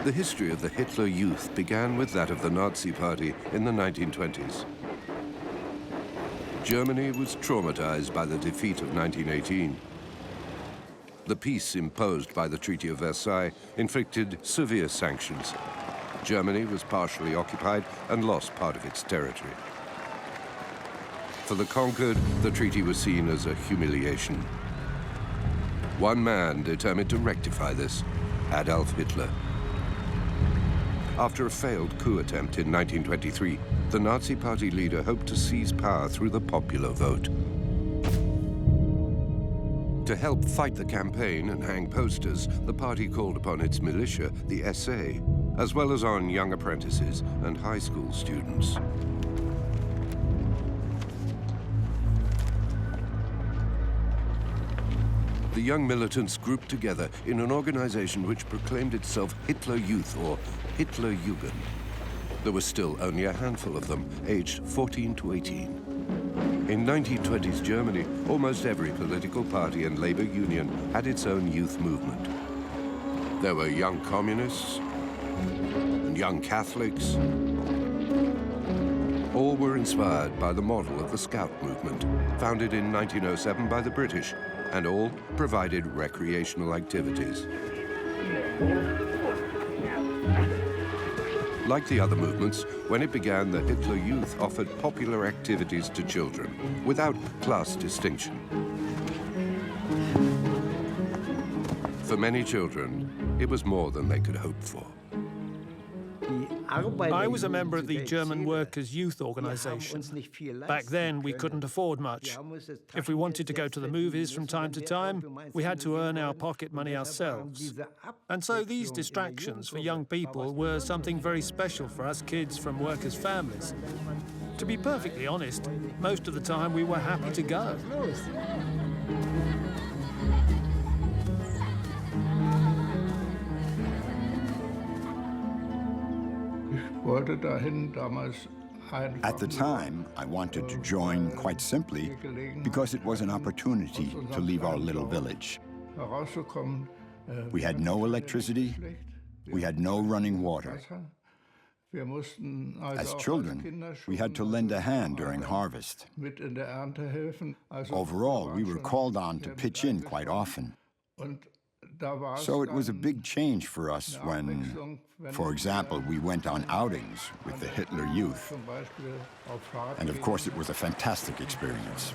The history of the Hitler Youth began with that of the Nazi Party in the 1920s. Germany was traumatized by the defeat of 1918. The peace imposed by the Treaty of Versailles inflicted severe sanctions. Germany was partially occupied and lost part of its territory. For the conquered, the treaty was seen as a humiliation. One man determined to rectify this, Adolf Hitler. After a failed coup attempt in 1923, the Nazi Party leader hoped to seize power through the popular vote. To help fight the campaign and hang posters, the party called upon its militia, the SA, as well as on young apprentices and high school students. The young militants grouped together in an organization which proclaimed itself Hitler Youth, or Hitlerjugend. There was still only a handful of them, aged 14 to 18. In 1920s Germany, almost every political party and labor union had its own youth movement. There were young communists and young Catholics. All were inspired by the model of the Scout movement, founded in 1907 by the British, and all provided recreational activities. Like the other movements, when it began, the Hitler Youth offered popular activities to children, without class distinction. For many children, it was more than they could hope for. I was a member of the German Workers' Youth Organization. Back then, we couldn't afford much. If we wanted to go to the movies from time to time, we had to earn our pocket money ourselves. And so these distractions for young people were something very special for us kids from workers' families. To be perfectly honest, most of the time we were happy to go. At the time, I wanted to join quite simply because it was an opportunity to leave our little village. We had no electricity, we had no running water. As children, we had to lend a hand during harvest. Overall, we were called on to pitch in quite often. So it was a big change for us when, for example, we went on outings with the Hitler Youth. And of course, it was a fantastic experience.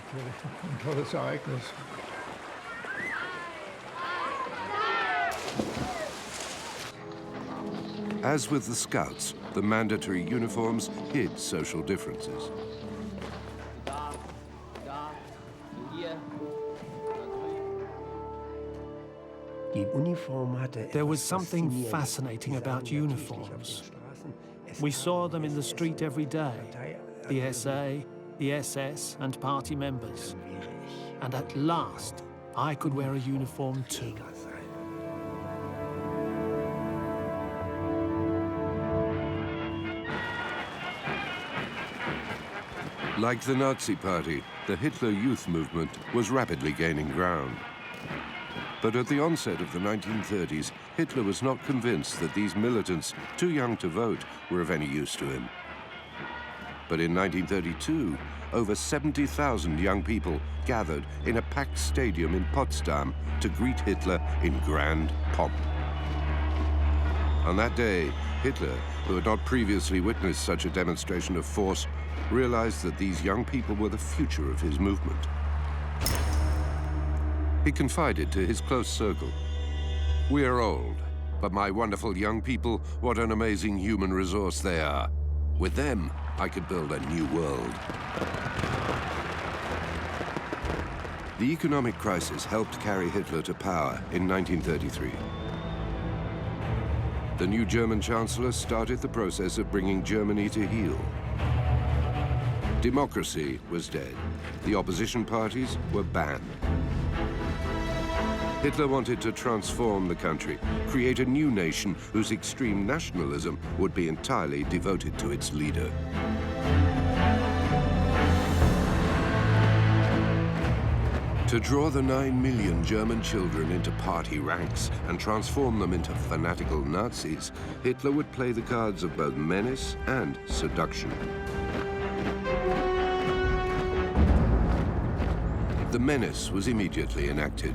As with the Scouts, the mandatory uniforms hid social differences. There was something fascinating about uniforms. We saw them in the street every day, the SA, the SS, and party members. And at last, I could wear a uniform too. Like the Nazi Party, the Hitler Youth movement was rapidly gaining ground. But at the onset of the 1930s, Hitler was not convinced that these militants, too young to vote, were of any use to him. But in 1932, over 70,000 young people gathered in a packed stadium in Potsdam to greet Hitler in grand pomp. On that day, Hitler, who had not previously witnessed such a demonstration of force, realized that these young people were the future of his movement. He confided to his close circle, "We are old, but my wonderful young people, what an amazing human resource they are. With them, I could build a new world." The economic crisis helped carry Hitler to power in 1933. The new German Chancellor started the process of bringing Germany to heel. Democracy was dead. The opposition parties were banned. Hitler wanted to transform the country, create a new nation whose extreme nationalism would be entirely devoted to its leader. To draw the 9 million German children into party ranks and transform them into fanatical Nazis, Hitler would play the cards of both menace and seduction. The menace was immediately enacted.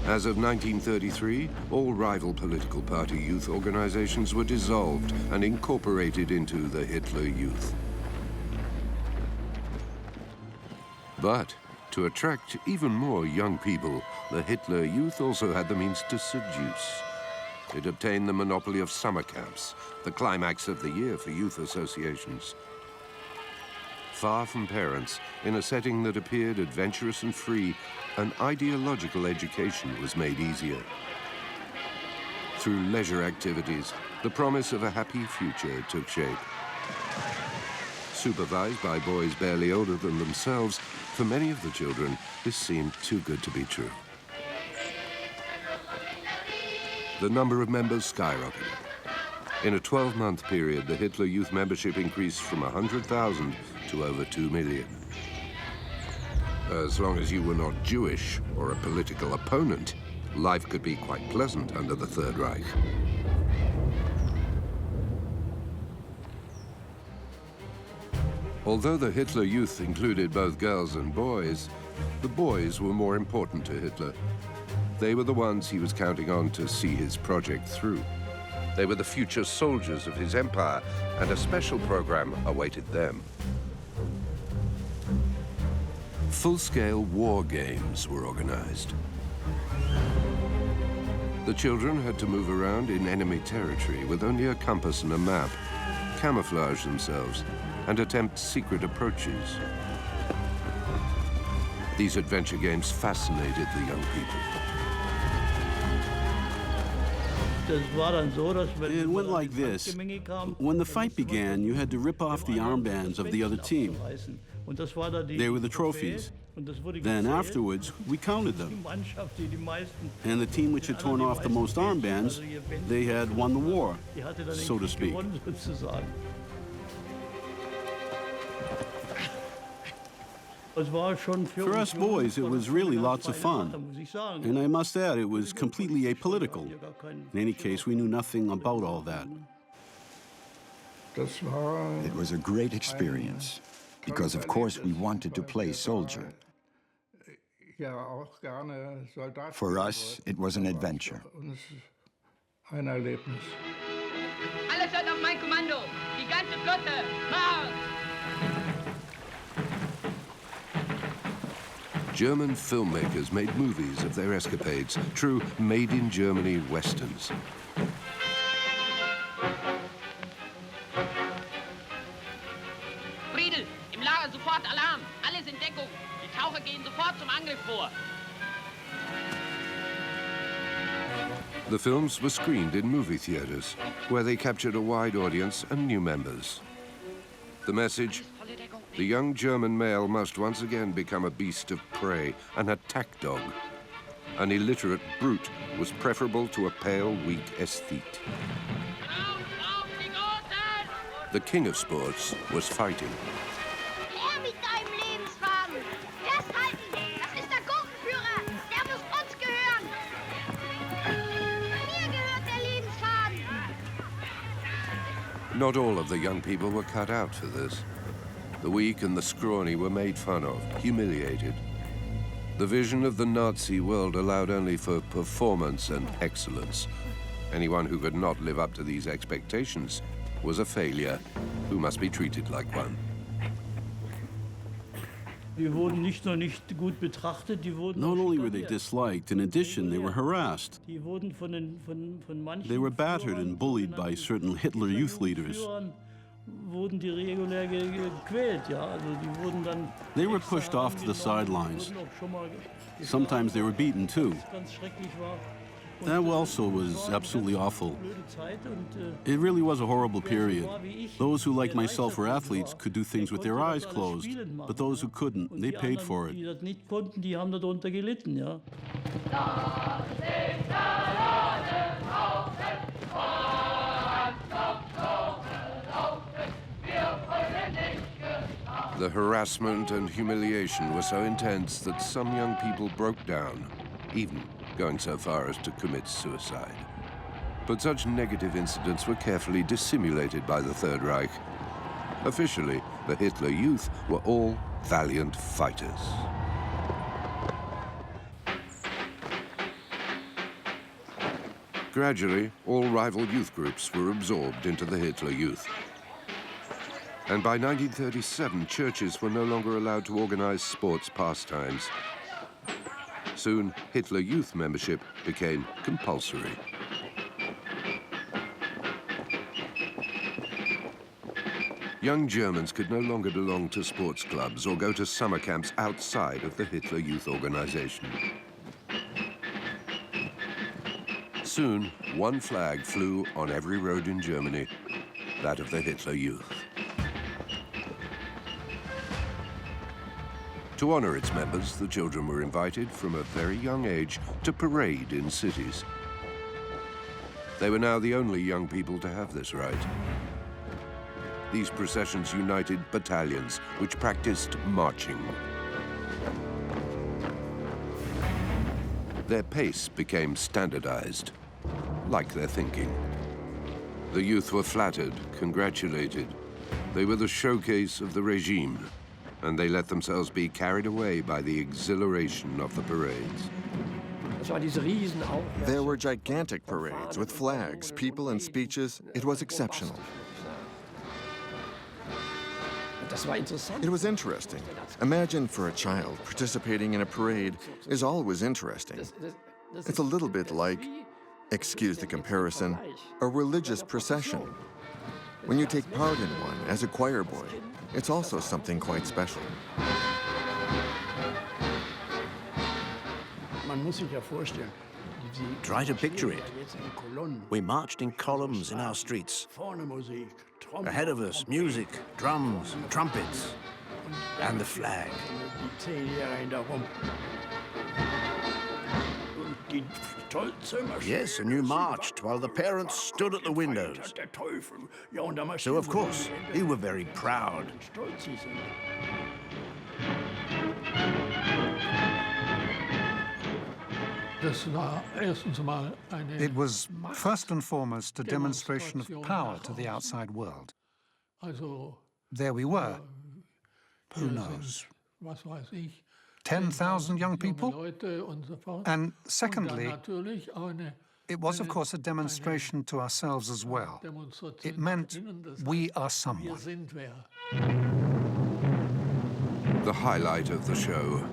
As of 1933, all rival political party youth organizations were dissolved and incorporated into the Hitler Youth. But to attract even more young people, the Hitler Youth also had the means to seduce. It obtained the monopoly of summer camps, the climax of the year for youth associations. Far from parents, in a setting that appeared adventurous and free, an ideological education was made easier. Through leisure activities, the promise of a happy future took shape. Supervised by boys barely older than themselves, for many of the children, this seemed too good to be true. The number of members skyrocketed. In a 12-month period, the Hitler Youth membership increased from 100,000 to over 2 million. As long as you were not Jewish or a political opponent, life could be quite pleasant under the Third Reich. Although the Hitler Youth included both girls and boys, the boys were more important to Hitler. They were the ones he was counting on to see his project through. They were the future soldiers of his empire, and a special program awaited them. Full-scale war games were organized. The children had to move around in enemy territory with only a compass and a map, camouflage themselves, and attempt secret approaches. These adventure games fascinated the young people. It went like this. When the fight began, you had to rip off the armbands of the other team. They were the trophies. Then afterwards, we counted them. And the team which had torn off the most armbands, they had won the war, so to speak. For us boys, it was really lots of fun. And I must add, it was completely apolitical. In any case, we knew nothing about all that. It was a great experience, because of course we wanted to play soldier. For us, it was an adventure. Alles hört auf mein Kommando! Die ganze Flotte! Marsch! German filmmakers made movies of their escapades, true made-in-Germany westerns. Friedel, im Lager sofort Alarm! Alles in Deckung! Die Taucher gehen sofort zum Angriff vor! The films were screened in movie theaters, where they captured a wide audience and new members. The message: the young German male must once again become a beast of prey, an attack dog. An illiterate brute was preferable to a pale, weak aesthete. The king of sports was fighting. Her mit deinem Lebensfaden! Festhalten! Das ist der Gruppenführer! Der muss uns gehören! Mir gehört der Lebensfaden! Not all of the young people were cut out for this. The weak and the scrawny were made fun of, humiliated. The vision of the Nazi world allowed only for performance and excellence. Anyone who could not live up to these expectations was a failure who must be treated like one. Not only were they disliked, in addition, they were harassed. They were battered and bullied by certain Hitler Youth leaders. They were pushed off to the sidelines. Sometimes they were beaten too. That also was absolutely awful. It really was a horrible period. Those who, like myself, were athletes could do things with their eyes closed, but those who couldn't, they paid for it. The harassment and humiliation were so intense that some young people broke down, even going so far as to commit suicide. But such negative incidents were carefully dissimulated by the Third Reich. Officially, the Hitler Youth were all valiant fighters. Gradually, all rival youth groups were absorbed into the Hitler Youth. And by 1937, churches were no longer allowed to organize sports pastimes. Soon, Hitler Youth membership became compulsory. Young Germans could no longer belong to sports clubs or go to summer camps outside of the Hitler Youth organization. Soon, one flag flew on every road in Germany, that of the Hitler Youth. To honor its members, the children were invited from a very young age to parade in cities. They were now the only young people to have this right. These processions united battalions, which practiced marching. Their pace became standardized, like their thinking. The youth were flattered, congratulated. They were the showcase of the regime, and they let themselves be carried away by the exhilaration of the parades. There were gigantic parades with flags, people, and speeches. It was exceptional. It was interesting. Imagine for a child participating in a parade is always interesting. It's a little bit like, excuse the comparison, a religious procession. When you take part in one as a choir boy, it's also something quite special. Try to picture it. We marched in columns in our streets. Ahead of us, music, drums, trumpets, and the flag. Yes, and you marched while the parents stood at the windows. So, of course, you were very proud. It was first and foremost a demonstration of power to the outside world. There we were. Who knows? 10,000 young people? And secondly, it was, of course, a demonstration to ourselves as well. It meant we are someone. The highlight of the show.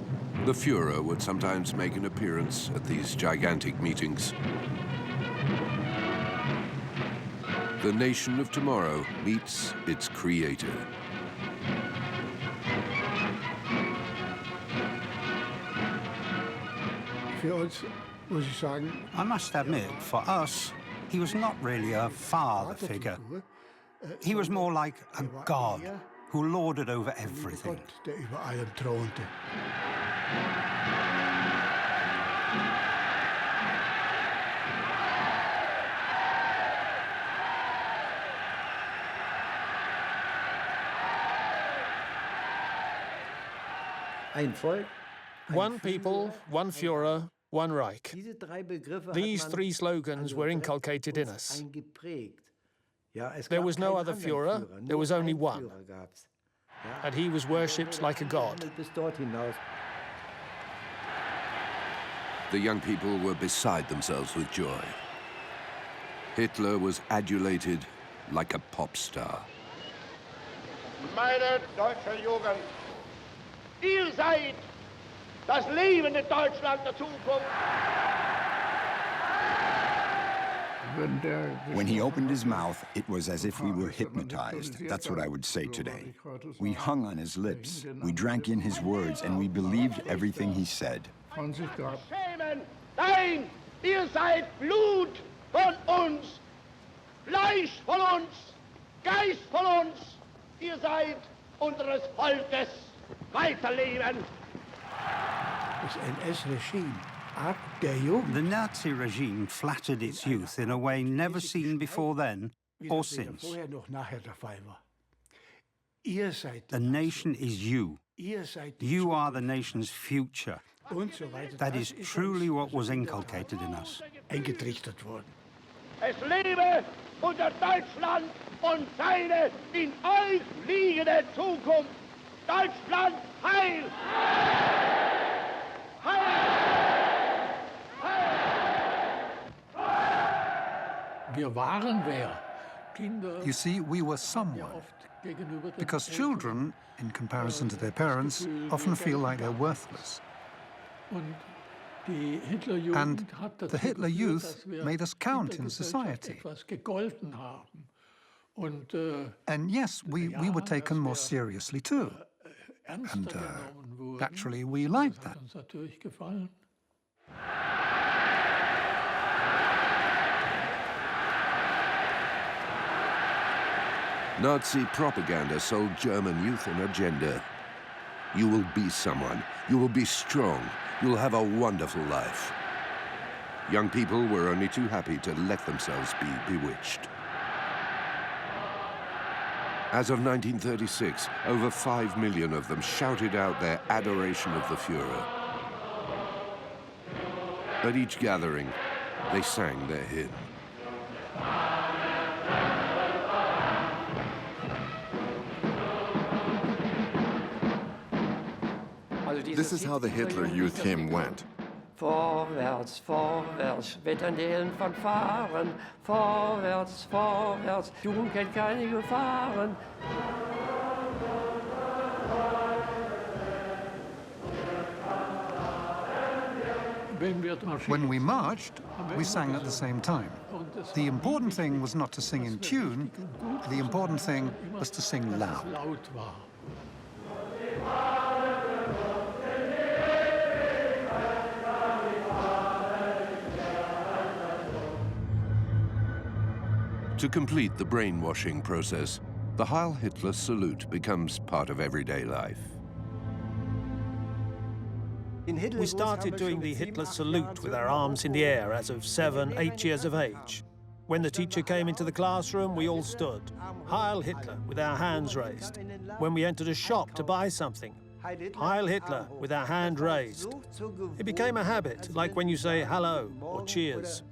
The Führer would sometimes make an appearance at these gigantic meetings. The nation of tomorrow meets its creator. I must admit, for us, he was not really a father figure. He was more like a god who lorded over everything. One people, one Führer, one Reich. These three slogans were inculcated in us. There was no other Führer, there was only one. And he was worshipped like a god. The young people were beside themselves with joy. Hitler was adulated like a pop star. Meine deutsche Jugend, ihr seid das lebende Deutschland der Zukunft. When he opened his mouth, it was as if we were hypnotized. That's what I would say today. We hung on his lips, we drank in his words, and we believed everything he said. Schämen, nein, ihr seid Blut von uns, Fleisch von uns, Geist von uns. Ihr seid unseres Volkes. Weiterleben. The Nazi regime flattered its youth in a way never seen before then or since. The nation is you. You are the nation's future. That is truly what was inculcated in us. Es lebe unser Deutschland und seine in euch liegende Zukunft. Deutschland heil! Heil! Heil! You see, we were someone, because children, in comparison to their parents, often feel like they're worthless. And the Hitler Youth made us count in society. And yes, we were taken more seriously too. And naturally, we liked that. Nazi propaganda sold German youth an agenda. You will be someone. You will be strong. You'll have a wonderful life. Young people were only too happy to let themselves be bewitched. As of 1936, over 5 million of them shouted out their adoration of the Führer. At each gathering, they sang their hymn. This is how the Hitler Youth hymn went. Vorwärts, vorwärts, wettern die Helden Fanfaren. Vorwärts, vorwärts, Jugend kennt keine Gefahren. When we marched, we sang at the same time. The important thing was not to sing in tune. The important thing was to sing loud. To complete the brainwashing process, the Heil Hitler salute becomes part of everyday life. We started doing the Hitler salute with our arms in the air as of 7, 8 years of age. When the teacher came into the classroom, we all stood. Heil Hitler with our hands raised. When we entered a shop to buy something, Heil Hitler with our hand raised. It became a habit, like when you say hello or cheers.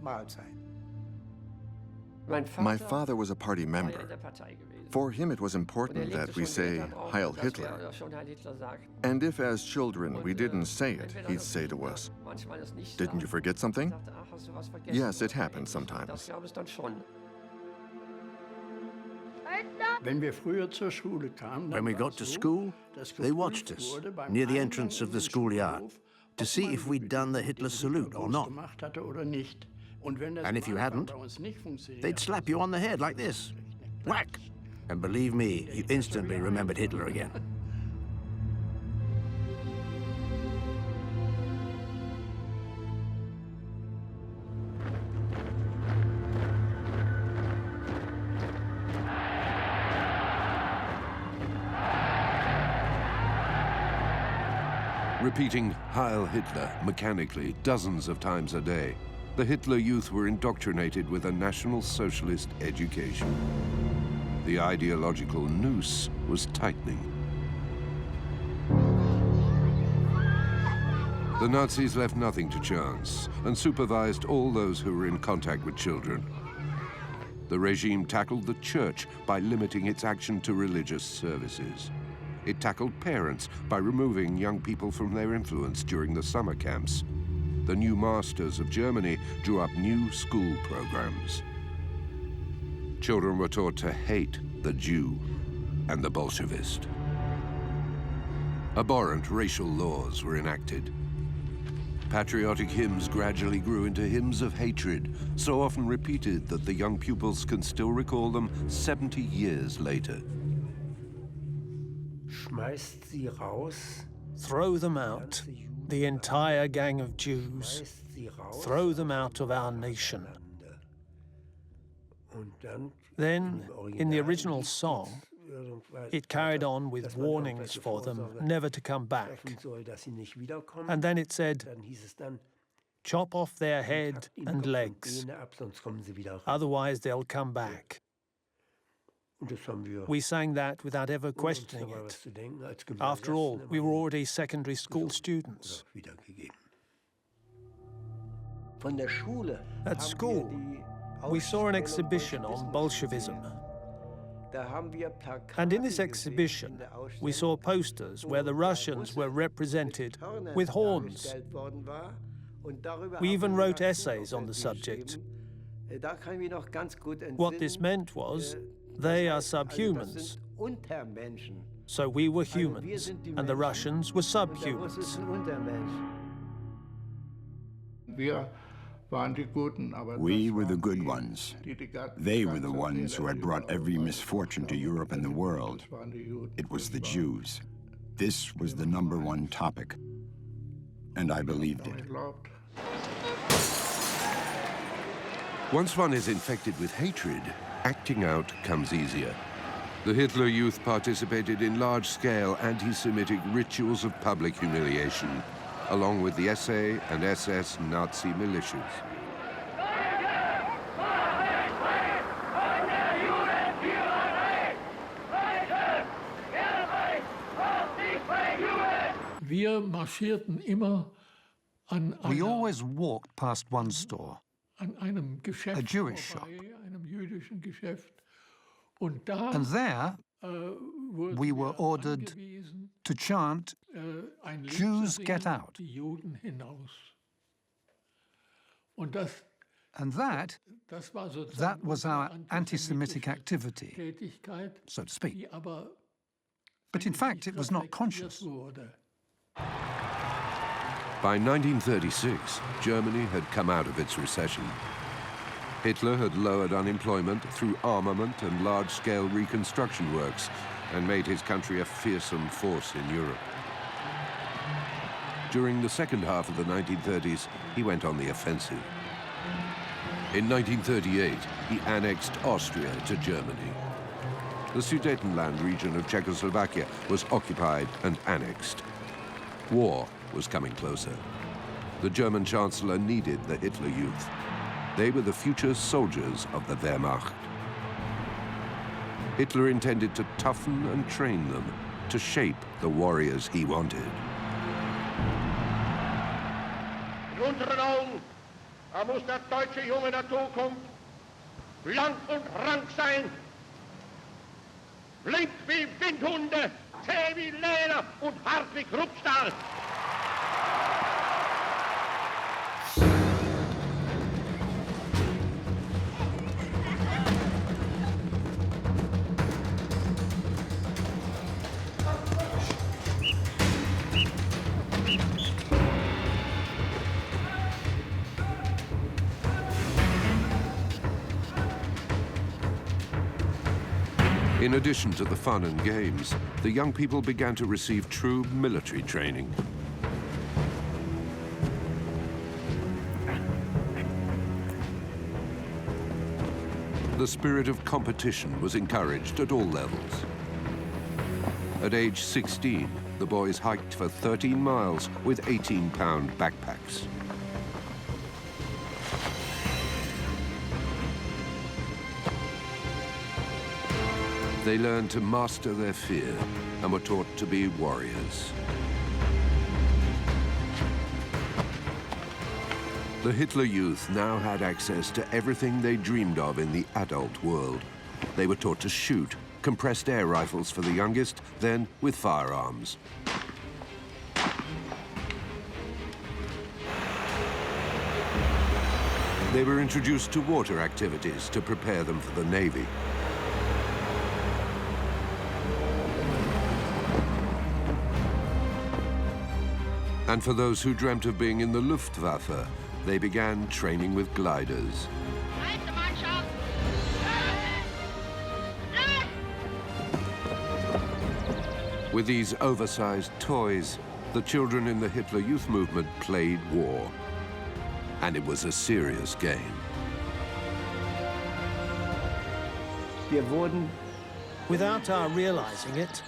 My father was a party member. For him, it was important that we say Heil Hitler. And if, as children, we didn't say it, he'd say to us, "Didn't you forget something?" Yes, it happens sometimes. When we got to school, they watched us near the entrance of the schoolyard to see if we'd done the Hitler salute or not. And if you hadn't, they'd slap you on the head like this. Whack! And believe me, you instantly remembered Hitler again. Repeating Heil Hitler mechanically dozens of times a day, the Hitler Youth were indoctrinated with a National Socialist education. The ideological noose was tightening. The Nazis left nothing to chance and supervised all those who were in contact with children. The regime tackled the church by limiting its action to religious services. It tackled parents by removing young people from their influence during the summer camps. The new masters of Germany drew up new school programs. Children were taught to hate the Jew and the Bolshevist. Abhorrent racial laws were enacted. Patriotic hymns gradually grew into hymns of hatred, so often repeated that the young pupils can still recall them 70 years later. Schmeißt sie raus. Throw them out, the entire gang of Jews. Throw them out of our nation. Then, in the original song, it carried on with warnings for them never to come back. And then it said, chop off their head and legs, otherwise they'll come back. We sang that without ever questioning it. After all, we were already secondary school students. At school, we saw an exhibition on Bolshevism. And in this exhibition, we saw posters where the Russians were represented with horns. We even wrote essays on the subject. What this meant was, they are subhumans. So we were humans, and the Russians were subhumans. We were the good ones. They were the ones who had brought every misfortune to Europe and the world. It was the Jews. This was the #1 topic. And I believed it. Once one is infected with hatred, acting out comes easier. The Hitler Youth participated in large-scale anti-Semitic rituals of public humiliation, along with the SA and SS Nazi militias. We always walked past one store, a Jewish shop. And there, we were ordered to chant, "Jews, get out." And that was our anti-Semitic activity, so to speak. But in fact, it was not conscious. By 1936, Germany had come out of its recession. Hitler had lowered unemployment through armament and large-scale reconstruction works and made his country a fearsome force in Europe. During the second half of the 1930s, he went on the offensive. In 1938, he annexed Austria to Germany. The Sudetenland region of Czechoslovakia was occupied and annexed. War was coming closer. The German Chancellor needed the Hitler Youth. They were the future soldiers of the Wehrmacht. Hitler intended to toughen and train them to shape the warriors he wanted. In unseren Augen muss der deutsche Junge der Zukunft blank und rank sein, flink wie Windhunde, zäh wie Leder und hart wie Kruppstahl. In addition to the fun and games, the young people began to receive true military training. The spirit of competition was encouraged at all levels. At age 16, the boys hiked for 13 miles with 18-pound backpacks. They learned to master their fear and were taught to be warriors. The Hitler Youth now had access to everything they dreamed of in the adult world. They were taught to shoot, compressed air rifles for the youngest, then with firearms. They were introduced to water activities to prepare them for the Navy. And for those who dreamt of being in the Luftwaffe, they began training with gliders. With these oversized toys, the children in the Hitler Youth movement played war. And it was a serious game. Without our realizing it,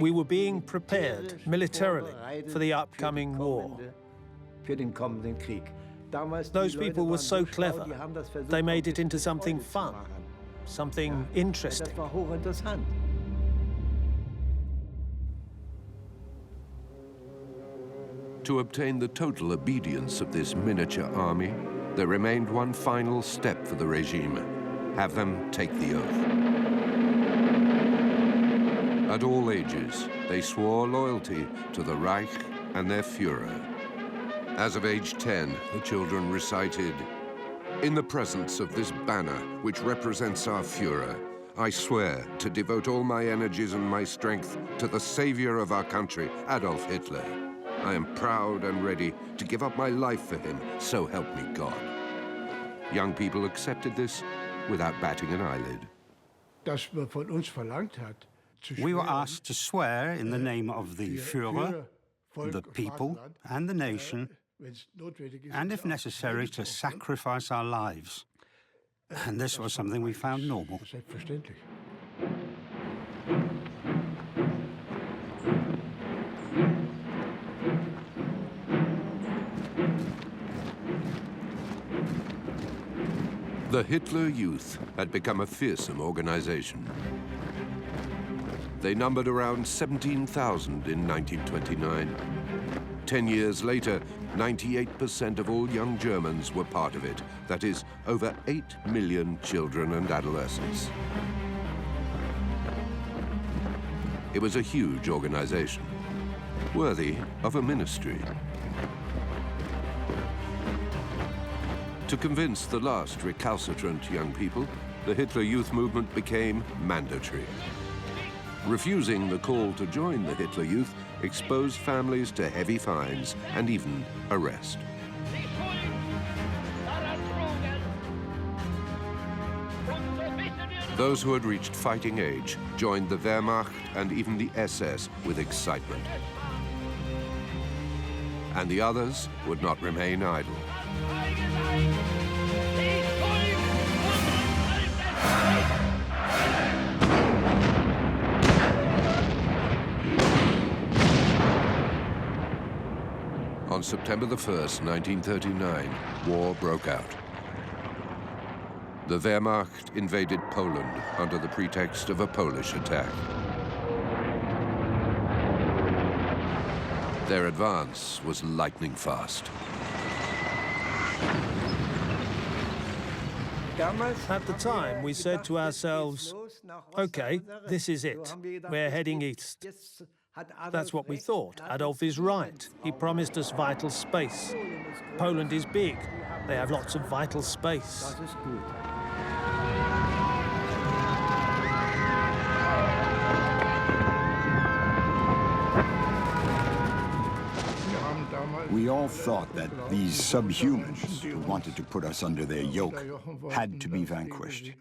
we were being prepared militarily for the upcoming war. Those people were so clever, they made it into something fun. something interesting. To obtain the total obedience of this miniature army, there remained one final step for the regime: have them take the oath. At all ages, they swore loyalty to the Reich and their Führer. As of age 10, the children recited, "In the presence of this banner, which represents our Führer, I swear to devote all my energies and my strength to the savior of our country, Adolf Hitler. I am proud and ready to give up my life for him, so help me God." Young people accepted this without batting an eyelid. We were asked to swear in the name of the Führer, the people, and the nation, and if necessary, to sacrifice our lives. And this was something we found normal. The Hitler Youth had become a fearsome organization. They numbered around 17,000 in 1929. 10 years later, 98% of all young Germans were part of it. That is, over 8 million children and adolescents. It was a huge organization, worthy of a ministry. To convince the last recalcitrant young people, the Hitler Youth movement became mandatory. Refusing the call to join the Hitler Youth exposed families to heavy fines and even arrest. Those who had reached fighting age joined the Wehrmacht and even the SS with excitement. And the others would not remain idle. On September the 1st, 1939, war broke out. The Wehrmacht invaded Poland under the pretext of a Polish attack. Their advance was lightning fast. At the time, we said to ourselves, okay, this is it. We're heading east. That's what we thought. Adolf is right. He promised us vital space. Poland is big. They have lots of vital space. We all thought that these subhumans who wanted to put us under their yoke had to be vanquished,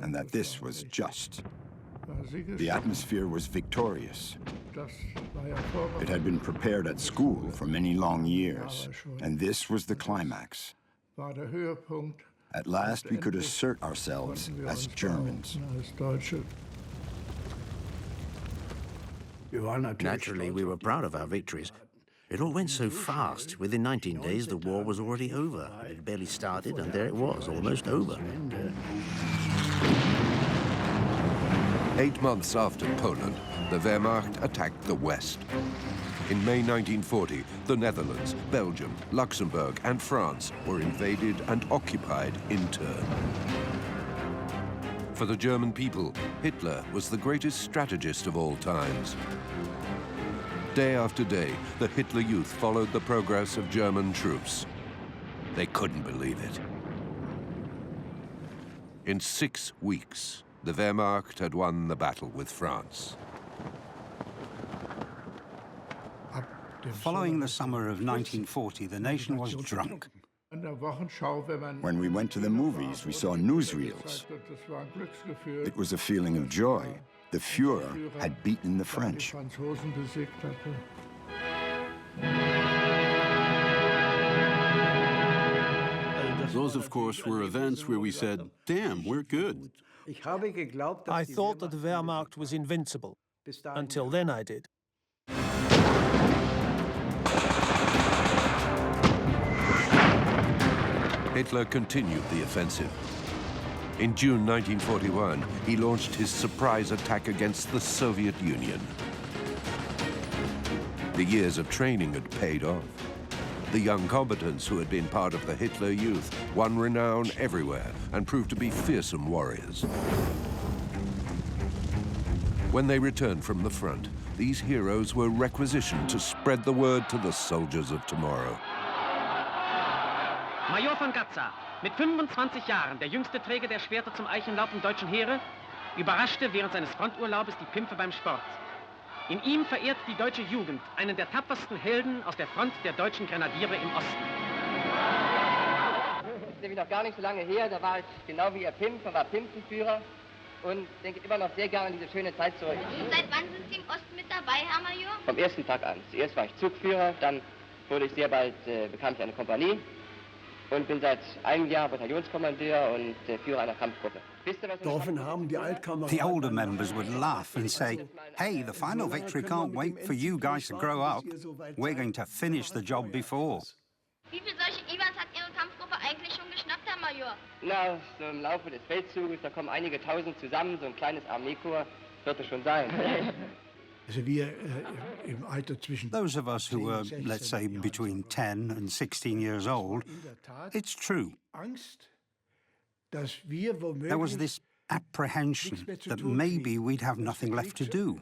and that this was just. The atmosphere was victorious. It had been prepared at school for many long years, and this was the climax. At last, we could assert ourselves as Germans. Naturally, we were proud of our victories. It all went so fast. Within 19 days, the war was already over. It had barely started, and there it was, almost over. 8 months after Poland, the Wehrmacht attacked the West. In May 1940, the Netherlands, Belgium, Luxembourg, and France were invaded and occupied in turn. For the German people, Hitler was the greatest strategist of all times. Day after day, the Hitler Youth followed the progress of German troops. They couldn't believe it. In 6 weeks, the Wehrmacht had won the battle with France. Following the summer of 1940, the nation was drunk. When we went to the movies, we saw newsreels. It was a feeling of joy. The Führer had beaten the French. Those, of course, were events where we said, damn, we're good. I thought that the Wehrmacht was invincible. Until then, I did. Hitler continued the offensive. In June 1941, he launched his surprise attack against the Soviet Union. The years of training had paid off. The young combatants who had been part of the Hitler Youth won renown everywhere and proved to be fearsome warriors. When they returned from the front, these heroes were requisitioned to spread the word to the soldiers of tomorrow. Major von Gatza, mit 25 Jahren der jüngste Träger der Schwerter zum Eichenlaub im deutschen Heere, überraschte während seines Fronturlaubes die Pimpfe beim Sport. In ihm verehrt die deutsche Jugend einen der tapfersten Helden aus der Front der deutschen Grenadiere im Osten. Das ist nämlich noch gar nicht so lange her, da war ich genau wie Ihr Pimpf, war Pimpfenführer und denke immer noch sehr gerne an diese schöne Zeit zurück. Und seit wann sind Sie im Osten mit dabei, Herr Major? Vom ersten Tag an. Zuerst war ich Zugführer, dann wurde ich sehr bald, bekam ich eine Kompanie und bin seit einem Jahr Bataillonskommandeur und Führer einer Kampfgruppe. The older members would laugh and say, hey, the final victory can't wait for you guys to grow up. We're going to finish the job before. Wie viele solche Iwans hat Ihre Kampfgruppe eigentlich schon geschnappt, Herr Major? Na, so im Laufe des Feldzuges, da kommen einige Tausend zusammen, so ein kleines Armeekorps wird es schon sein. Those of us who were, let's say, between 10 and 16 years old, it's true. There was this apprehension that maybe we'd have nothing left to do,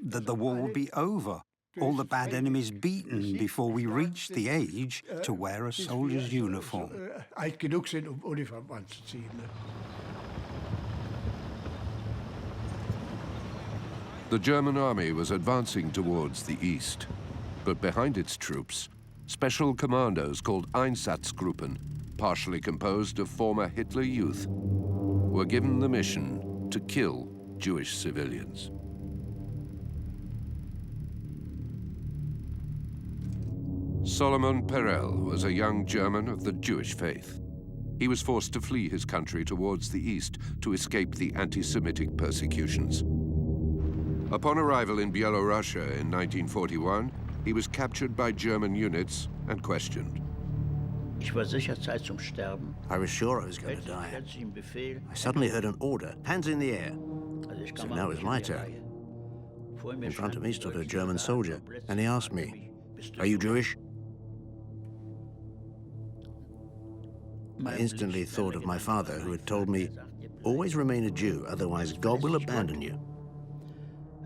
that the war would be over, all the bad enemies beaten before we reached the age to wear a soldier's uniform. The German army was advancing towards the east, but behind its troops, special commandos called Einsatzgruppen, partially composed of former Hitler Youth, were given the mission to kill Jewish civilians. Solomon Perel was a young German of the Jewish faith. He was forced to flee his country towards the east to escape the anti-Semitic persecutions. Upon arrival in Byelorussia in 1941, he was captured by German units and questioned. I was sure I was going to die. I suddenly heard an order, hands in the air. So now it's my turn. In front of me stood a German soldier, and he asked me, "Are you Jewish?" I instantly thought of my father, who had told me, "Always remain a Jew, otherwise God will abandon you."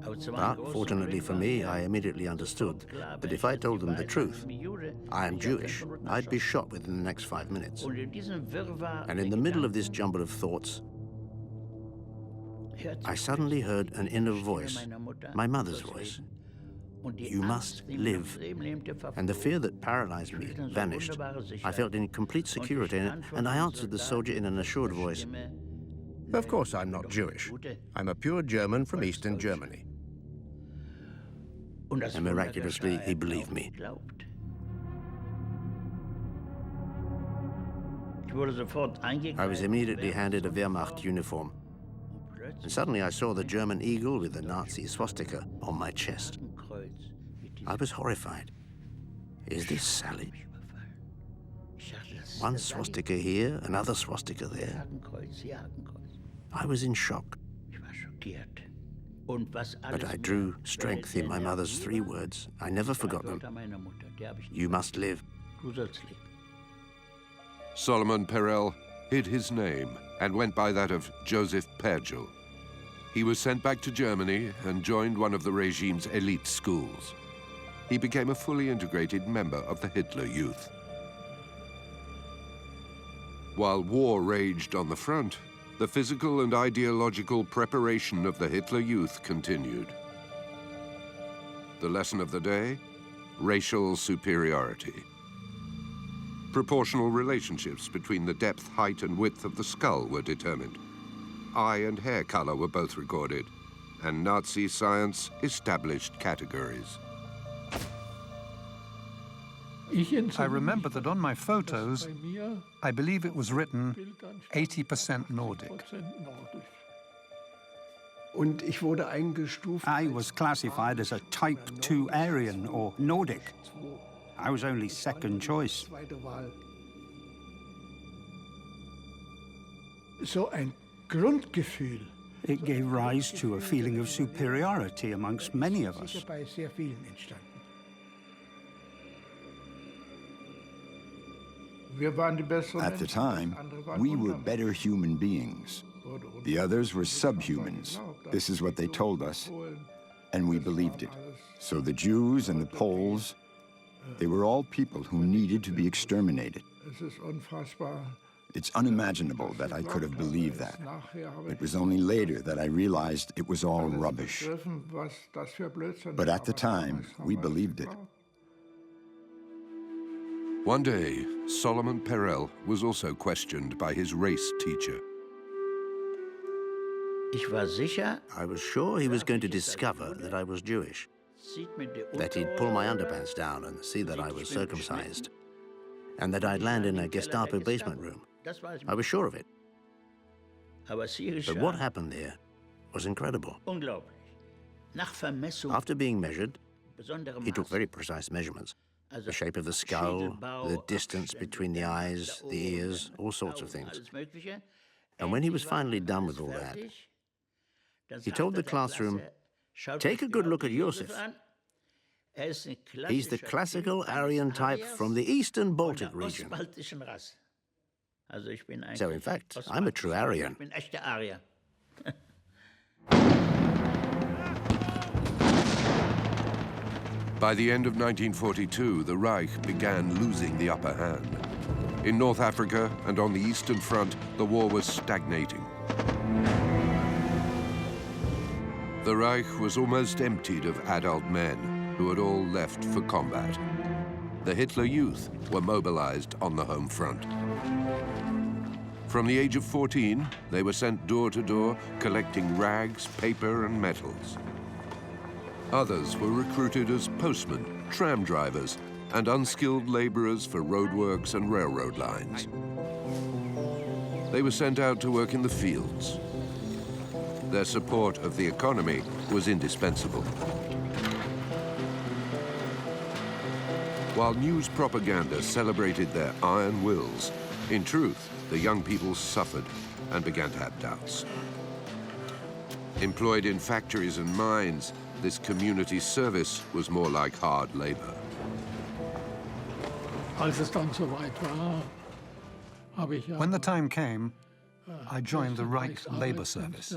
But fortunately for me, I immediately understood that if I told them the truth, I am Jewish, I'd be shot within the next 5 minutes. And in the middle of this jumble of thoughts, I suddenly heard an inner voice, my mother's voice. You must live. And the fear that paralyzed me vanished. I felt in complete security, and I answered the soldier in an assured voice, "Of course I'm not Jewish. I'm a pure German from Eastern Germany." And miraculously, he believed me. I was immediately handed a Wehrmacht uniform. And suddenly I saw the German eagle with the Nazi swastika on my chest. I was horrified. Is this Sally? One swastika here, another swastika there. I was in shock. But I drew strength in my mother's 3 words. I never forgot them. You must live. Solomon Perel hid his name and went by that of Joseph Pergel. He was sent back to Germany and joined one of the regime's elite schools. He became a fully integrated member of the Hitler Youth. While war raged on the front, the physical and ideological preparation of the Hitler Youth continued. The lesson of the day? Racial superiority. Proportional relationships between the depth, height, and width of the skull were determined. Eye and hair color were both recorded, and Nazi science established categories. I remember that on my photos, I believe it was written 80% Nordic. I was classified as a Type 2 Aryan, or Nordic. I was only second choice. It gave rise to a feeling of superiority amongst many of us. At the time, we were better human beings. The others were subhumans. This is what they told us, and we believed it. So the Jews and the Poles, they were all people who needed to be exterminated. It's unimaginable that I could have believed that. It was only later that I realized it was all rubbish. But at the time, we believed it. One day, Solomon Perel was also questioned by his race teacher. I was sure he was going to discover that I was Jewish, that he'd pull my underpants down and see that I was circumcised, and that I'd land in a Gestapo basement room. I was sure of it. But what happened there was incredible. After being measured, he took very precise measurements. The shape of the skull, the distance between the eyes, the ears, all sorts of things. And when he was finally done with all that, he told the classroom, "Take a good look at Josef. He's the classical Aryan type from the Eastern Baltic region." So, in fact, I'm a true Aryan. By the end of 1942, the Reich began losing the upper hand. In North Africa and on the Eastern Front, the war was stagnating. The Reich was almost emptied of adult men who had all left for combat. The Hitler Youth were mobilized on the home front. From the age of 14, they were sent door to door, collecting rags, paper, and metals. Others were recruited as postmen, tram drivers, and unskilled laborers for roadworks and railroad lines. They were sent out to work in the fields. Their support of the economy was indispensable. While news propaganda celebrated their iron wills, in truth, the young people suffered and began to have doubts. Employed in factories and mines, this community service was more like hard labor. When the time came, I joined the Reich labor service.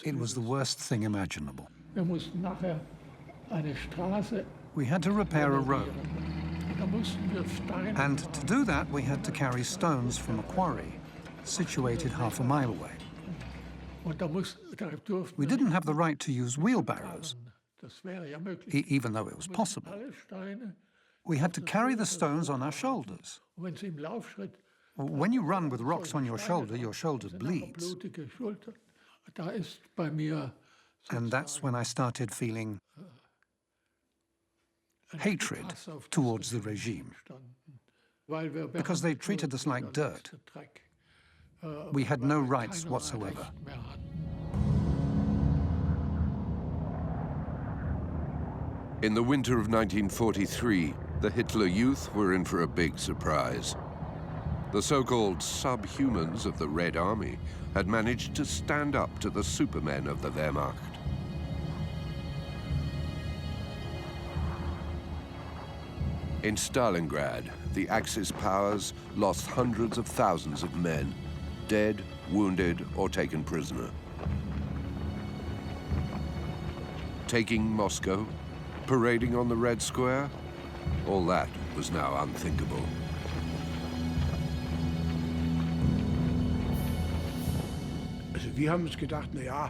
It was the worst thing imaginable. We had to repair a road. And to do that, we had to carry stones from a quarry situated half a mile away. We didn't have the right to use wheelbarrows, even though it was possible. We had to carry the stones on our shoulders. When you run with rocks on your shoulder bleeds. And that's when I started feeling hatred towards the regime, because they treated us like dirt. We had no rights whatsoever. In the winter of 1943, the Hitler Youth were in for a big surprise. The so-called subhumans of the Red Army had managed to stand up to the supermen of the Wehrmacht. In Stalingrad, the Axis powers lost hundreds of thousands of men, dead, wounded, or taken prisoner. Taking Moscow, parading on the Red Square, all that was now unthinkable.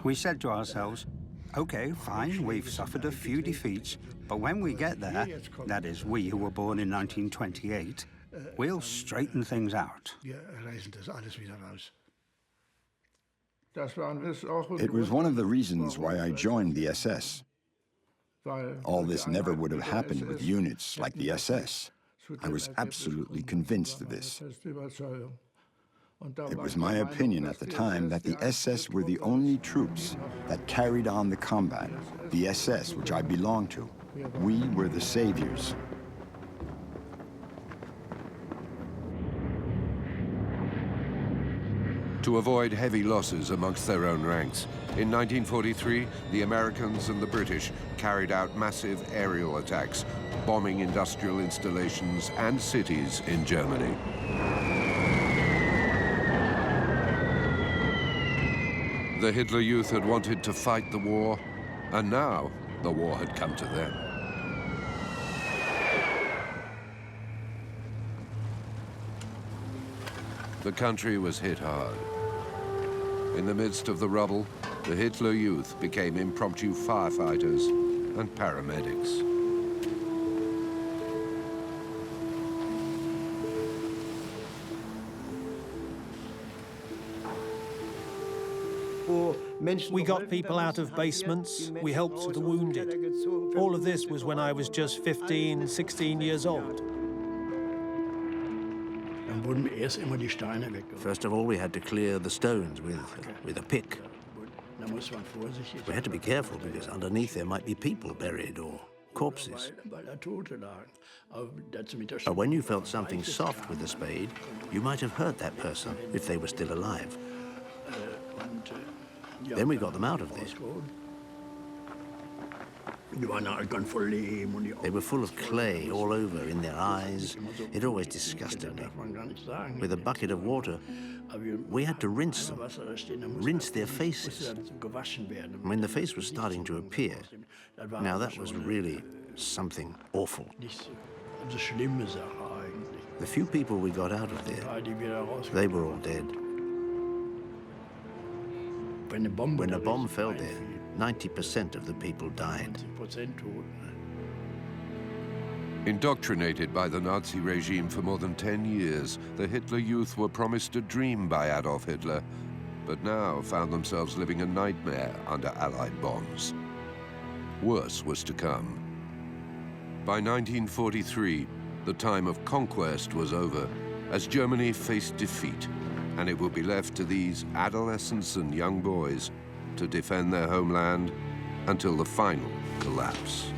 We said to ourselves, okay, fine, we've suffered a few defeats, but when we get there, that is, we who were born in 1928, we'll straighten things out. It was one of the reasons why I joined the SS. All this never would have happened with units like the SS. I was absolutely convinced of this. It was my opinion at the time that the SS were the only troops that carried on the combat. The SS, which I belonged to, we were the saviors. To avoid heavy losses amongst their own ranks, in 1943, the Americans and the British carried out massive aerial attacks, bombing industrial installations and cities in Germany. The Hitler Youth had wanted to fight the war, and now the war had come to them. The country was hit hard. In the midst of the rubble, the Hitler Youth became impromptu firefighters and paramedics. We got people out of basements, we helped the wounded. All of this was when I was just 15, 16 years old. First of all, we had to clear the stones with a pick. We had to be careful because underneath there might be people buried or corpses. But when you felt something soft with a spade, you might have hurt that person if they were still alive. Then we got them out of there. They were full of clay all over in their eyes. It always disgusted me. With a bucket of water, we had to rinse them, rinse their faces. When the face was starting to appear, now that was really something awful. The few people we got out of there, they were all dead. When a bomb fell there, 90% of the people died. Indoctrinated by the Nazi regime for more than 10 years, the Hitler Youth were promised a dream by Adolf Hitler, but now found themselves living a nightmare under Allied bombs. Worse was to come. By 1943, the time of conquest was over, as Germany faced defeat, and it would be left to these adolescents and young boys to defend their homeland until the final collapse.